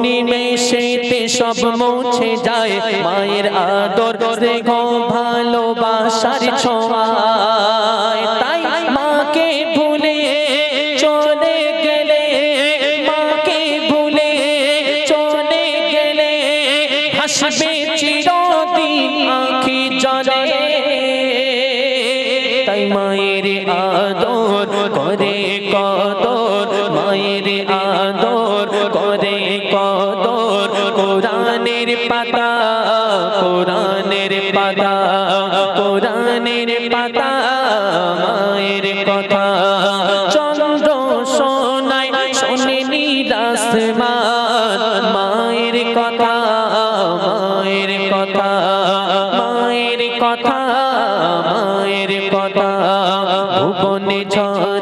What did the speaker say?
নিমেষেতে সব মুছে যায় মায়ের আদর স্নেহ ভালোবাসার ছোঁয়ায়। তাই মাকে ভুলে চলে গেলে, মাকে ভুলে চলে গেলে হাসবে চিরদিন আঁখি জলে। তাই মায়ের আদর করে কদর, মায়ের আদর করে কদর। কোরআনের পাতা, কোরআনের পাতা, কোরআনের পাতা মায়ের কথা। চন্দ্র সোনায় শোনেনি আসমান মায়ের কথা, মায়ের কথা, মায়ের কথা, মায়ের কথা। ভুবনে ঝড়